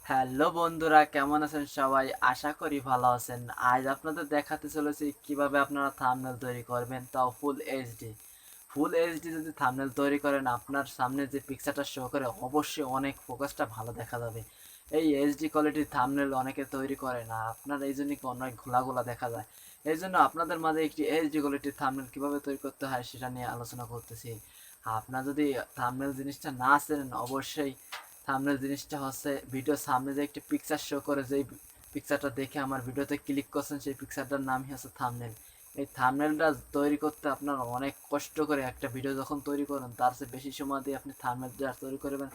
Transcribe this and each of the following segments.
Hello বন্ধুরা, কেমন আছেন সবাই? আশা করি ভালো আছেন। আজ আপনাদের দেখাতে চলেছি কিভাবে আপনারা থাম্বনেল তৈরি করবেন, তাও ফুল এইচডি। ফুল এইচডি যদি থাম্বনেল তৈরি করেন, আপনার সামনে যে পিকচারটা শো করে অবশ্যই অনেক ফোকাসটা ভালো দেখা যাবে। এই এইচডি কোয়ালিটির থাম্বনেল অনেকে তৈরি করে না, আপনার এই জন্য অনেক ঘোলা দেখা যায়। এই জন্য আপনাদের মাঝে একটি এইচডি কোয়ালিটির থাম্বনেল কীভাবে তৈরি করতে হয় সেটা নিয়ে আলোচনা করতেছি। আপনার যদি থাম্বনেল জিনিসটা না চেনেন, অবশ্যই থাম্বনেল জিনিসটা হচ্ছে ভিডিওর সামনে যে একটি পিকচার শো করে, যেই পিকচারটা দেখে আমার ভিডিওতে ক্লিক করছেন সেই পিকচারটার নামই হচ্ছে থাম্বনেল। এই থাম্বনেলটা তৈরি করতে আপনার অনেক কষ্ট করে একটা ভিডিও যখন তৈরি করেন, তার চেয়ে বেশি সময় দিয়ে আপনি থাম্বনেলটা তৈরি করবেন,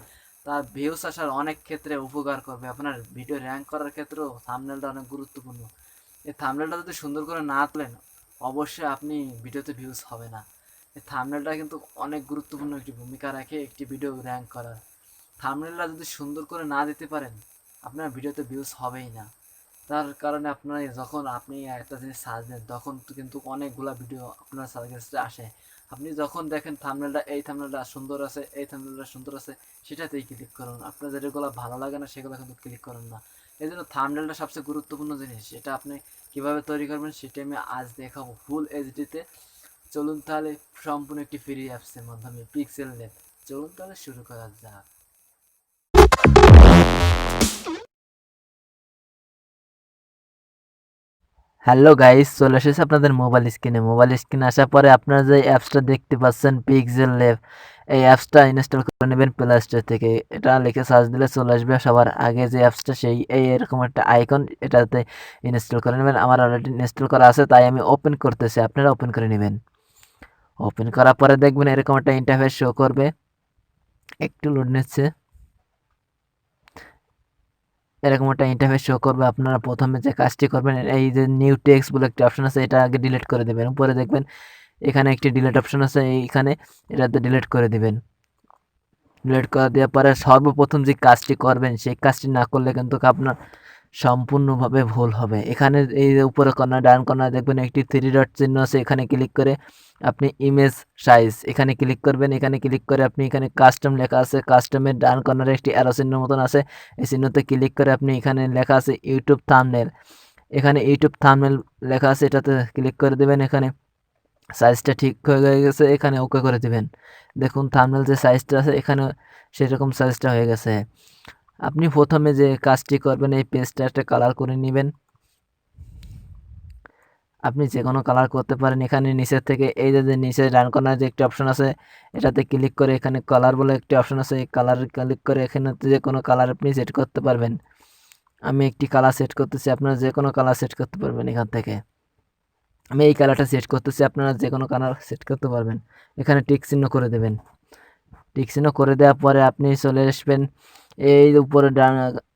তার ভিউস আসার অনেক ক্ষেত্রে উপকার করবে। আপনার ভিডিও র্যাঙ্ক করার ক্ষেত্রেও থাম্বনেলটা অনেক গুরুত্বপূর্ণ। এই থাম্বনেলটা যদি সুন্দর করে না তোলেন, অবশ্যই আপনি ভিডিওতে ভিউজ হবে না। এই থাম্বনেলটা কিন্তু অনেক গুরুত্বপূর্ণ একটি ভূমিকা রাখে একটি ভিডিও র্যাঙ্ক করার। থাম্বনেলটা যদি সুন্দর করে না দিতে পারেন, আপনার ভিডিওতে ভিউজ হবেই না। তার কারণে আপনার যখন আপনি একটা জিনিস সার্চ দেন, তখন কিন্তু অনেকগুলা ভিডিও আপনার সাজেস্টে আসে। আপনি যখন দেখেন থাম্বনেলটা, এই থাম্বনেলটা সুন্দর আছে, এই থাম্বনেলটা সুন্দর আছে, সেটাতেই ক্লিক করুন। আপনার যেগুলো ভালো লাগে না সেগুলো কিন্তু ক্লিক করুন না। এই জন্য থাম্বনেলটা সবচেয়ে গুরুত্বপূর্ণ জিনিস। এটা আপনি কীভাবে তৈরি করবেন সেটা আমি আজ দেখাবো ফুল এইচডিতে। চলুন তাহলে, সম্পূর্ণ একটি ফ্রি অ্যাপসের মাধ্যমে, পিক্সেল ল্যাব। চলুন তাহলে শুরু করা যাক। হ্যালো গাইস, চলে এসেছে আপনাদের মোবাইল স্ক্রিনে আসার পরে আপনারা যে অ্যাপসটা দেখতে পাচ্ছেন পিক্সেল ল্যাব, এই অ্যাপসটা ইনস্টল করে নেবেন প্লে স্টোর থেকে। এটা লিখে সার্চ দিলে চলে আসবে সবার আগে যে অ্যাপসটা, সেই এরকম একটা আইকন, এটাতে ইনস্টল করে নেবেন। আমার অলরেডি ইনস্টল করা আছে, তাই আমি ওপেন করতেছি, আপনারা ওপেন করে নেবেন। ওপেন করার পরে দেখবেন এরকম একটা ইন্টারফেস শো করবে, একটু লোড নিচ্ছে। এরকম একটা ইন্টারফেস শো করবে। আপনারা প্রথমে যে কাজটি করবেন, এই যে নিউ টেক্সট বলে একটা অপশন আছে, এটা আগে ডিলিট করে দেবেন। উপরে দেখবেন এখানে একটি ডিলিট অপশন আছে, এইখানে এটাতে ডিলিট করে দিবেন। ডিলিট করে দেওয়ার পরে সর্বপ্রথম যে কাজটি করবেন, সেই কাজটি না করলে কিন্তু আপনার সম্পূর্ণভাবে ভুল হবে। এখানে এই যে উপরে কর্নার, ডান কর্নার দেখবেন একটি থ্রি ডট চিহ্ন আছে, এখানে ক্লিক করে আপনি ইমেজ সাইজ এখানে ক্লিক করবেন। এখানে ক্লিক করে আপনি, এখানে কাস্টম লেখা আছে, কাস্টমের ডান কর্নারে একটি অ্যারো চিহ্ন মতন আছে, এই চিহ্নতে ক্লিক করে আপনি, এখানে লেখা আছে ইউটিউব থাম্বনেল, এখানে ইউটিউব থাম্বনেল লেখা আছে, এটাতে ক্লিক করে দেবেন। এখানে সাইজটা ঠিক হয়ে গেছে, এখানে ওকে করে দিবেন। দেখুন থাম্বনেল যে সাইজটা আছে এখানে সেরকম সাইজটা হয়ে গেছে। আপনি প্রথমে যে কাজটি করবেন, এই পেজটা একটা কালার করে নেবেন। আপনি যে কোনো কালার করতে পারেন। এখানে নিচের থেকে এই যে নিচে ডান কর্নারে যে একটি অপশন আছে, এটাতে ক্লিক করে এখানে কালার বলে একটি অপশন আছে, এই কালার ক্লিক করে এখানে যে কোনো কালার আপনি সেট করতে পারবেন। আমি একটি কালার সেট করতেছি, আপনারা যে কোনো কালার সেট করতে পারবেন এখান থেকে। আমি এই কালারটা সেট করতেছি, আপনারা যে কোনো কালার সেট করতে পারবেন। এখানে টিক চিহ্ন করে দেবেন। টিক চিহ্ন করে দেওয়ার পরে আপনি চলে আসবেন এই উপরে ডান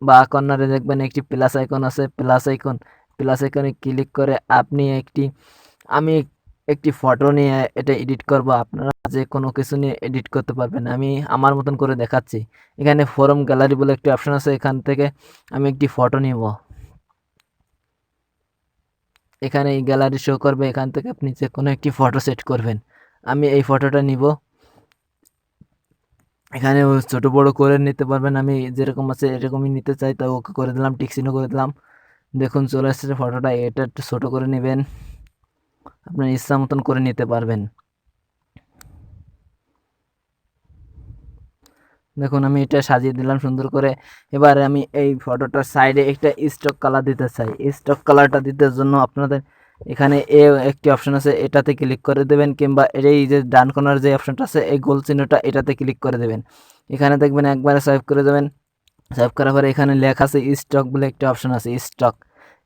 বাঁ কর্নারে দেখবেন একটি প্লাস আইকন আছে, প্লাস আইকনে ক্লিক করে আপনি আমি একটি ফটো নিয়ে এটা এডিট করব। আপনারা যে কোনো কিছু নিয়ে এডিট করতে পারবেন, আমি আমার মতন করে দেখাচ্ছি। এখানে ফরম গ্যালারি বলে একটি অপশন আছে, এখান থেকে আমি একটি ফটো নিব। এখানে এই গ্যালারি শো করবে, এখান থেকে আপনি যে কোনো একটি ফটো সেট করবেন। আমি এই ফটোটা নিব। এখানে ছোট বড় করে নিতে পারবেন, আমি যেরকম আছে এরকমই নিতে চাই, তাই ওকে করে দিলাম, টিক চিহ্ন করে দিলাম। দেখুন চলে আসছে ফটোটা। এটা একটু ছোট করে নেবেন, আপনার ইচ্ছা মতন করে নিতে পারবেন। দেখুন আমি এটা সাজিয়ে দিলাম সুন্দর করে। এবারে আমি এই ফটোটার সাইডে একটা স্টক কালার দিতে চাই। স্টক কালারটা দিতে জন্য আপনাদের এখানে একটি অপশন আছে, এটাতে ক্লিক করে দেবেন, কিংবা এই যে ডান কোণার যে অপশনটা আছে এই গোল চিহ্নটা, এটাতে ক্লিক করে দেবেন। এখানে দেখবেন একবারে সোয়াইপ করে দেবেন। সোয়াইপ করার পরে এখানে লেখা আছে স্টক বলে একটা অপশন আছে, স্টক।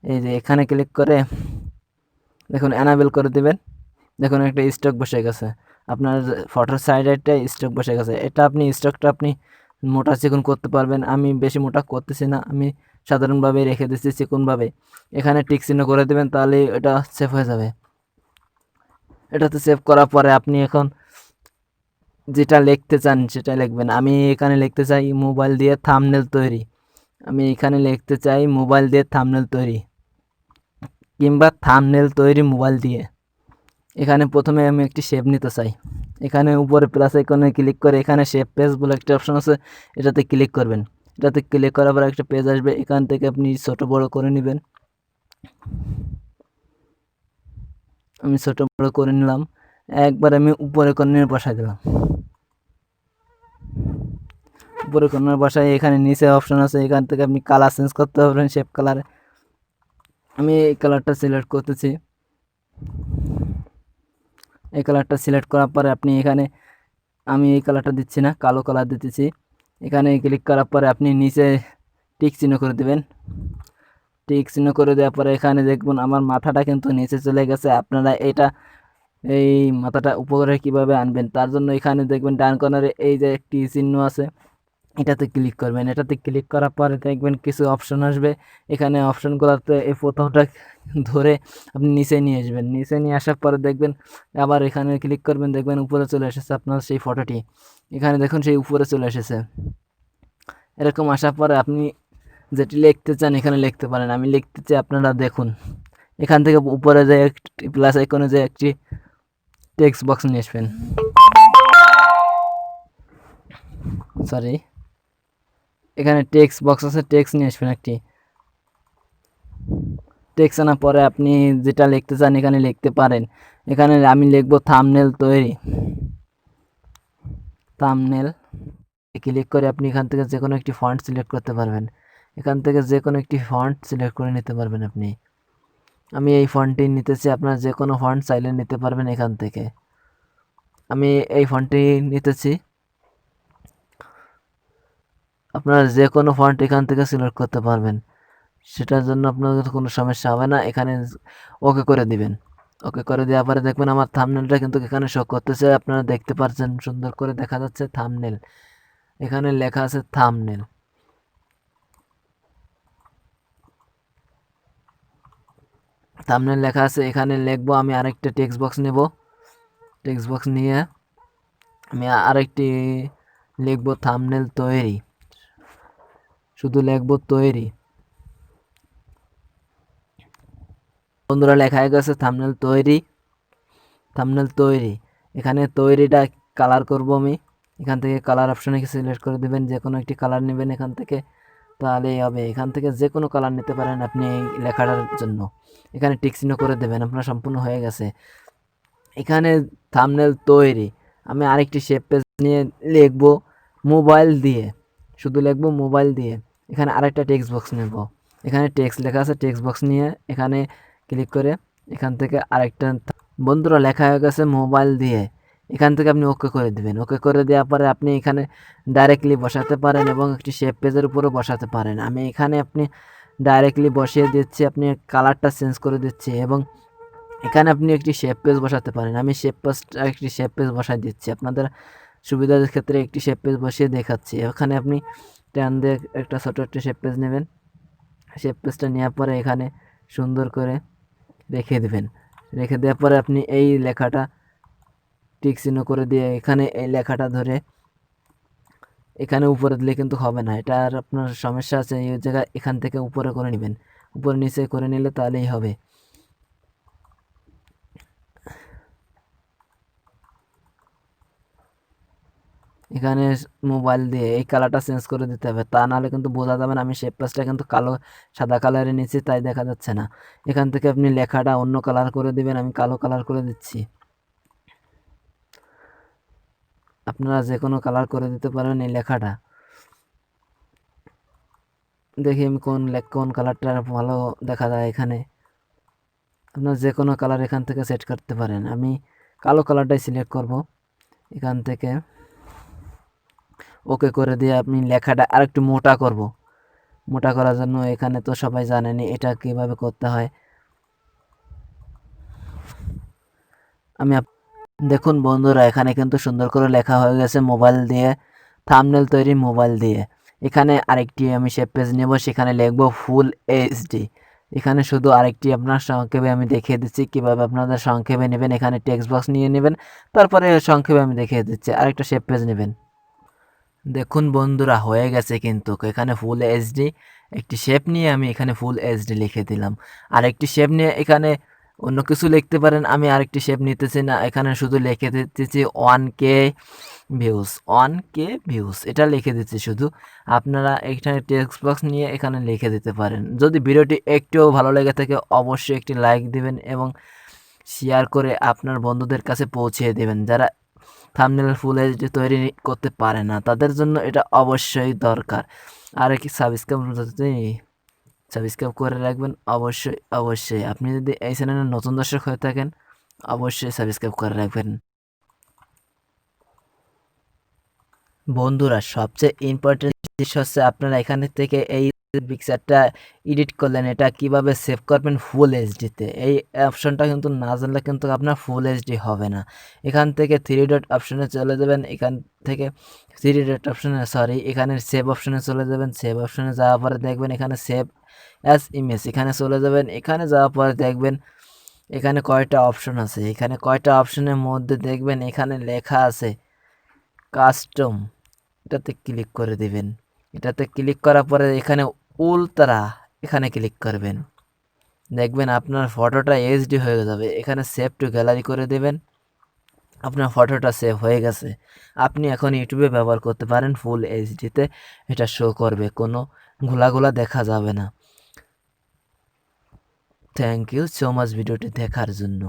এই যে এখানে ক্লিক করে দেখুন এনাবেল করে দেবেন। দেখুন একটা স্টক বসে গেছে, আপনার ফটোর সাইডে একটা স্টক বসে গেছে। এটা আপনি স্টকটা আপনি মোটা চিকন করতে পারবেন। আমি বেশি মোটা করতেছি না, আমি সাধারণভাবে রেখে দিচ্ছি চিকনভাবে। এখানে টিক চিহ্ন করে দেবেন, তাহলে এটা সেভ হয়ে যাবে। এটাতে সেভ করার পরে আপনি এখন যেটা লিখতে চান সেটা লিখবেন। আমি এখানে লিখতে চাই মোবাইল দিয়ে থাম্বনেল তৈরি। আমি এখানে লিখতে চাই মোবাইল দিয়ে থাম্বনেল তৈরি, কিংবা থাম্বনেল তৈরি মোবাইল দিয়ে। এখানে প্রথমে আমি একটি শেপ নিতে চাই। এখানে উপরে প্লাস আইকনে ক্লিক করে এখানে শেপ পেজ বলে একটা অপশন আছে, এটাতে ক্লিক করবেন। এটাতে ক্লিক করার পর একটা পেজ আসবে, এখান থেকে আপনি ছোট বড় করে নেবেন। আমি ছোট বড় করে নিলাম, একবার আমি উপরে কর্নারে বসাই দিলাম। উপরে কর্নার বসাই, এখানে নিচে অপশন আছে, এখান থেকে আপনি কালার চেঞ্জ করতে পারবেন শেপ কালারে। আমি এই কালারটা সিলেক্ট করতেছি। এই কালারটা সিলেক্ট করার পরে আপনি এখানে, আমি এই কালারটা দিচ্ছি না, কালো কালার দিতেছি। এখানে ক্লিক করার পরে আপনি নিচে টিক চিহ্ন করে দেবেন। টিক চিহ্ন করে দেওয়ার পরে এখানে দেখবেন আমার মাথাটা কিন্তু নিচে চলে গেছে। আপনারা এটা এই মাথাটা উপরে কিভাবে আনবেন, তার জন্য এখানে দেখবেন ডান কর্নারে এই যে একটি চিহ্ন আছে, এটাতে ক্লিক করবেন। এটাতে ক্লিক করার পরে দেখবেন কিছু অপশন আসবে। এখানে অপশনগুলোতে এই প্রথমটা ধরে আপনি নিচে নিয়ে আসবেন। নিচে নিয়ে আসার পরে দেখবেন আবার এখানে ক্লিক করবেন, দেখবেন উপরে চলে এসেছে আপনার সেই ফটোটি। এখানে দেখুন সেই উপরে চলে এসেছে। এরকম আসার পরে আপনি যেটি লিখতে চান এখানে লিখতে পারেন। আমি লিখতে চাই, আপনারা দেখুন এখান থেকে উপরে যে একটি প্লাস আইকনে যে একটি টেক্সট বক্স নিয়ে আসবেন, সরি, এখানে টেক্সট বক্স আছে, টেক্সট নিয়ে আসবেন একটি। টেক্সট আনার পরে আপনি যেটা লিখতে চান এখানে লিখতে পারেন। এখানে আমি লিখবো থাম্বনেল তৈরি। থাম্বনেল ক্লিক করে আপনি এখান থেকে যে কোনো একটি ফন্ট সিলেক্ট করতে পারবেন। এখান থেকে যে কোনো একটি ফন্ট সিলেক্ট করে নিতে পারবেন আপনি। আমি এই ফন্টটি নিতেছি, আপনারা যে কোনো ফন্ট চাইলে নিতে পারবেন এখান থেকে। আমি এই ফন্টটি নিতেছি, আপনারা যে কোনো ফন্ট এখান থেকে সিলেক্ট করতে পারবেন, সেটার জন্য আপনাদের কোনো সমস্যা হবে না। এখানে ওকে করে দিবেন। ওকে করে দেওয়ার পরে দেখবেন আমার থাম্বনেলটা কিন্তু এখানে শো করতেছে, আপনারা দেখতে পাচ্ছেন সুন্দর করে দেখা যাচ্ছে থাম্বনেল। এখানে লেখা আছে থাম্বনেল। থাম্বনেল লেখা আছে, এখানে লিখবো আমি আরেকটা টেক্সট বক্স নেব। টেক্সট বক্স নিয়ে আমি আরেকটি লিখবো থাম্বনেল তৈরি, শুধু লিখবো তৈরি। বন্ধুরা লেখা হয়ে গেছে থাম্বনেল তৈরি। থাম্বনেল তৈরি, এখানে তৈরিটা কালার করব আমি। এখান থেকে কালার অপশনে সিলেক্ট করে দেবেন, যে কোনো একটি কালার নেবেন এখান থেকে, তাহলেই হবে। এখান থেকে যে কোনো কালার নিতে পারেন আপনি এই লেখাটার জন্য। এখানে টিক চিহ্ন করে দেবেন, আপনার সম্পূর্ণ হয়ে গেছে। এখানে থাম্বনেল তৈরি, আমি আরেকটি শেপ পেজ নিয়ে লিখব মোবাইল দিয়ে, শুধু লিখব মোবাইল দিয়ে। এখানে আরেকটা টেক্সট বক্স নেব, এখানে টেক্সট লেখা আছে, টেক্সট বক্স নিয়ে এখানে ক্লিক করে এখান থেকে আরেকটা, বন্ধুরা লেখা হয়ে গেছে মোবাইল দিয়ে। এখান থেকে আপনি ওকে করে দিবেন। ওকে করে দেওয়ার পরে আপনি এখানে ডাইরেক্টলি বসাতে পারেন এবং একটি শেপ পেজের উপরেও বসাতে পারেন। আমি এখানে আপনি ডাইরেক্টলি বসিয়ে দিচ্ছি, আপনি কালারটা চেঞ্জ করে দিচ্ছি এবং এখানে আপনি একটি শেপ পেজ বসাতে পারেন। আমি একটি শেপ পেজ বসাই দিচ্ছি, আপনাদের সুবিধার ক্ষেত্রে একটি শেপ পেজ বসিয়ে দেখাচ্ছি। এখানে আপনি টান দিয়ে একটা ছোটো একটা শেপ পেজ নেবেন। শেপ পেজটা নেওয়ার পরে এখানে সুন্দর করে রেখে দেবেন। রেখে দেওয়ার পরে আপনি এই লেখাটা টিক চিহ্ন করে দিয়ে এখানে এই লেখাটা ধরে এখানে উপরে দিলে কিন্তু হবে না, এটার আপনার সমস্যা আছে। এই জায়গায় এখান থেকে উপরে করে নেবেন, উপরে নিচে করে নিলে তাহলেই হবে। এখানে মোবাইল দিয়ে এই কালারটা চেঞ্জ করে দিতে হবে, তা নাহলে কিন্তু বোঝা যাবে না। আমি শেপ পেজটা কিন্তু কালো সাদা কালারে নিচ্ছি, তাই দেখা যাচ্ছে না। এখান থেকে আপনি লেখাটা অন্য কালার করে দিবেন, আমি কালো কালার করে দিচ্ছি। আপনারা যে কোনো কালার করে দিতে পারবেন এই লেখাটা। দেখি আমি কোন কালারটা ভালো দেখা যায়। এখানে আপনার যে কোনো কালার এখান থেকে সেট করতে পারেন। আমি কালো কালারটাই সিলেক্ট করব। এখান থেকে ওকে করে দিয়ে আপনি লেখাটা আরেকটু মোটা করব। মোটা করার জন্য এখানে তো সবাই জানেনই এটা কিভাবে করতে হয়। আমি দেখুন বন্ধুরা, এখানে কিন্তু সুন্দর করে লেখা হয়ে গেছে মোবাইল দিয়ে, থাম্বনেল তৈরি মোবাইল দিয়ে। এখানে আরেকটি আমি শেপ পেজ নেব, সেখানে লিখব ফুল এইচডি। এখানে শুধু আরেকটি আপনার সংক্ষেপে আমি দেখিয়ে দিচ্ছি কিভাবে আপনাদের সংক্ষেপে নেবেন। এখানে টেক্সট বক্স নিয়ে নেবেন, তারপরে সংক্ষেপে আমি দেখিয়ে দিচ্ছি। আরেকটা শেপ পেজ নেবেন। দেখুন বন্ধুরা, হয়ে গেছে কিন্তু। এখানে ফুল এইচডি একটি শেপ নিয়ে আমি এখানে ফুল এইচডি লিখে দিলাম। আর একটি শেপ নিয়ে এখানে অন্য কিছু লিখতে পারেন। আমি আরেকটি শেপ নিতেছি না, এখানে শুধু লিখে দিতেছি 1K ভিউজ, 1K ভিউজ এটা লিখে দিচ্ছি শুধু। আপনারা এখানে টেক্সট বক্স নিয়ে এখানে লিখে দিতে পারেন। যদি ভিডিওটি একটুও ভালো লেগে থাকে অবশ্যই একটি লাইক দিবেন এবং শেয়ার করে আপনার বন্ধুদের কাছে পৌঁছিয়ে দেবেন যারা থাম্বনেল ফুল এইচডি তৈরি করতে পারে না, তাদের জন্য এটা অবশ্যই দরকার। আর কি সাবস্ক্রাইব করে রাখবেন অবশ্যই অবশ্যই। আপনি যদি এই চ্যানেলের নতুন দর্শক হয়ে থাকেন অবশ্যই সাবস্ক্রাইব করে রাখবেন। বন্ধুরা সবচেয়ে ইম্পর্টেন্ট জিনিস হচ্ছে আপনারা এখানে থেকে এই পিকচারটা এডিট করলেন, এটা কিভাবে সেভ করবেন ফুল এইচডিতে, এই অপশনটা কিন্তু না জানলে কিন্তু আপনার ফুল এইচডি হবে না। এখান থেকে থ্রি ডট অপশনে চলে যাবেন, এখান থেকে থ্রি ডট অপশনে এখানে সেভ অপশনে চলে যাবেন। সেভ অপশনে যাওয়ার পরে দেখবেন এখানে সেভ অ্যাজ ইমেজ, এখানে চলে যাবেন। এখানে যাওয়ার পরে দেখবেন এখানে কয়টা অপশন আছে, এখানে কয়টা অপশনের মধ্যে দেখবেন এখানে লেখা আছে কাস্টম, এটাতে ক্লিক করে দিবেন। এটাতে ক্লিক করার পরে এখানে উলতরা এখানে ক্লিক করবেন, দেখবেন আপনার ফটোটা এইচডি হয়ে যাবে। এখানে সেভ টু গ্যালারি করে দেবেন, আপনার ফটোটা সেভ হয়ে গেছে। আপনি এখন ইউটিউবে ব্যবহার করতে পারেন, ফুল এইচডিতে এটা শো করবে, কোনো ঘোলাঘোলা দেখা যাবে না। থ্যাংক ইউ সো মাচ ভিডিওটি দেখার জন্য।